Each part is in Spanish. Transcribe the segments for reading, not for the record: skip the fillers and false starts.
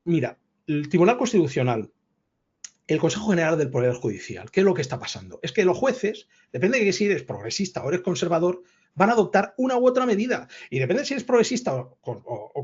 Mira, el Tribunal Constitucional, el Consejo General del Poder Judicial, ¿qué es lo que está pasando? Es que los jueces, depende de que si eres progresista o eres conservador, van a adoptar una u otra medida. Y depende de si eres progresista o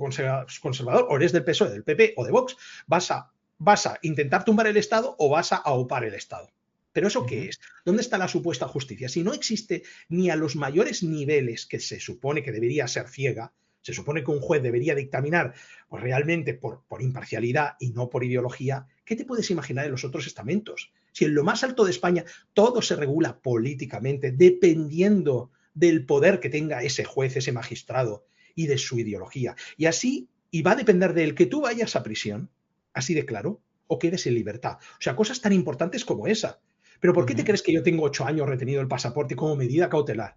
conservador, o eres del PSOE, del PP o de Vox, vas a intentar tumbar el Estado o vas a aupar el Estado. ¿Pero eso qué Ujú. es? ¿Dónde está la supuesta justicia? Si no existe ni a los mayores niveles que se supone que debería ser ciega, se supone que un juez debería dictaminar pues, realmente por imparcialidad y no por ideología, ¿qué te puedes imaginar en los otros estamentos? Si en lo más alto de España todo se regula políticamente, dependiendo del poder que tenga ese juez, ese magistrado y de su ideología. Y así, y va a depender de él que tú vayas a prisión, así de claro, o quedes en libertad. O sea, cosas tan importantes como esa. Pero ¿por qué te Ujú. crees que yo tengo 8 años retenido el pasaporte como medida cautelar?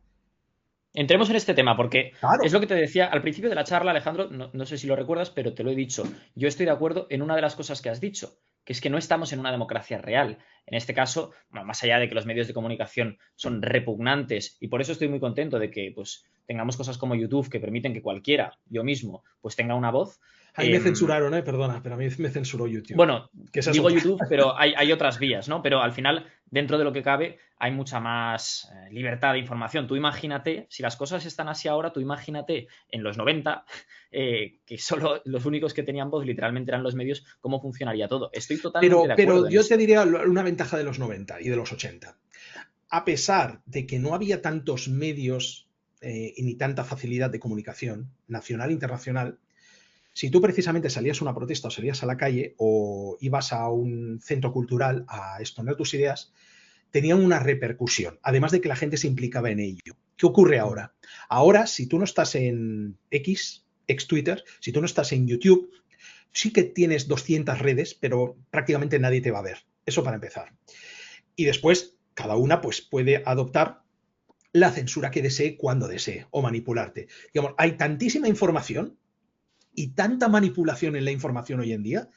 Entremos en este tema, porque es lo Claro. que te decía al principio de la charla, Alejandro, no sé si lo recuerdas, pero te lo he dicho. Yo estoy de acuerdo en una de las cosas que has dicho, que es que no estamos en una democracia real. En este caso, bueno, más allá de que los medios de comunicación son repugnantes, y por eso estoy muy contento de que pues, tengamos cosas como YouTube que permiten que cualquiera, yo mismo, pues tenga una voz. A mí me em, censuraron, perdona, pero a mí me censuró YouTube. bueno, Que esa es digo otra. YouTube, pero hay otras vías, ¿no? Pero al final, dentro de lo que cabe, hay mucha más libertad de información. Tú imagínate, si las cosas están así ahora, tú imagínate en los 90, que solo los únicos que tenían voz literalmente eran los medios, cómo funcionaría todo. Estoy totalmente de Pero acuerdo en yo te esto. diría una ventaja de los 90 y de los 80. A pesar de que no había tantos medios y ni tanta facilidad de comunicación nacional e internacional, si tú precisamente salías a una protesta o salías a la calle o ibas a un centro cultural a exponer tus ideas, tenían una repercusión, además de que la gente se implicaba en ello. ¿Qué ocurre Mm. ahora? Ahora, si tú no estás en X, ex Twitter, si tú no estás en YouTube, sí que tienes 200 redes, pero prácticamente nadie te va a ver. Eso para empezar. Y después, cada una pues, puede adoptar la censura que desee cuando desee o manipularte. Digamos, hay tantísima información y tanta manipulación en la información hoy en día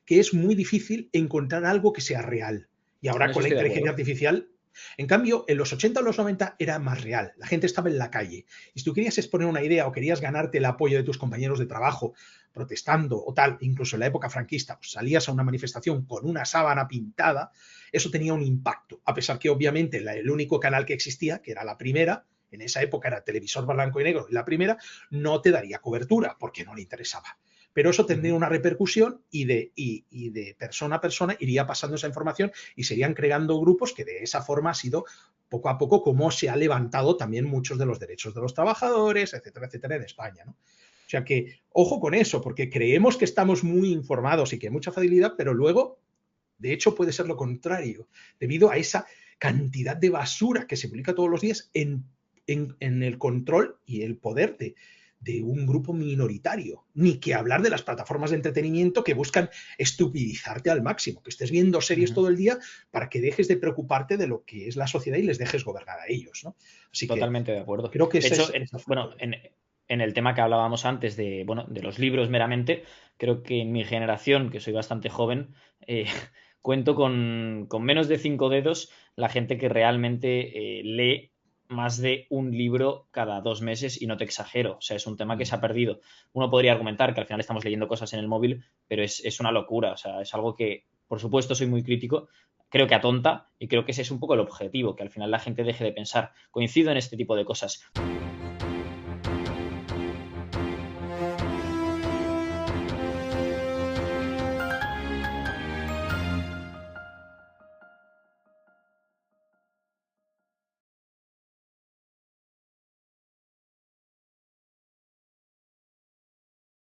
que es muy difícil encontrar algo que sea real. Y En ahora eso con la estoy de inteligencia acuerdo. artificial, en cambio, en los 80 o los 90 era más real. La gente estaba en la calle. Y si tú querías exponer una idea o querías ganarte el apoyo de tus compañeros de trabajo protestando o tal, incluso en la época franquista, pues salías a una manifestación con una sábana pintada, eso tenía un impacto. A pesar que obviamente el único canal que existía, que era la primera, en esa época era televisor blanco y negro, y la primera no te daría cobertura porque no le interesaba, pero eso tendría Ujú. una repercusión y de persona a persona iría pasando esa información y se irían creando grupos que de esa forma ha sido poco a poco como se ha levantado también muchos de los derechos de los trabajadores, etcétera, etcétera, en España, ¿no? O sea que, ojo con eso, porque creemos que estamos muy informados y que hay mucha facilidad, pero luego, de hecho, puede ser lo contrario, debido a esa cantidad de basura que se publica todos los días en el control y el poder de un grupo minoritario, ni que hablar de las plataformas de entretenimiento que buscan estupidizarte al máximo, que estés viendo series Ujú. todo el día para que dejes de preocuparte de lo que es la sociedad y les dejes gobernar a ellos, ¿no? Así que Totalmente de acuerdo. creo que De ese hecho, es ese bueno, factor. en el tema que hablábamos antes de, bueno, de los libros meramente, creo que en mi generación, que soy bastante joven, cuento con menos de 5 dedos la gente que realmente lee más de un libro cada 2 meses y no te exagero. O sea, es un tema que se ha perdido. Uno podría argumentar que al final estamos leyendo cosas en el móvil, pero es una locura. O sea, es algo que, por supuesto, soy muy crítico, creo que atonta y creo que ese es un poco el objetivo, que al final la gente deje de pensar. Coincido en este tipo de cosas.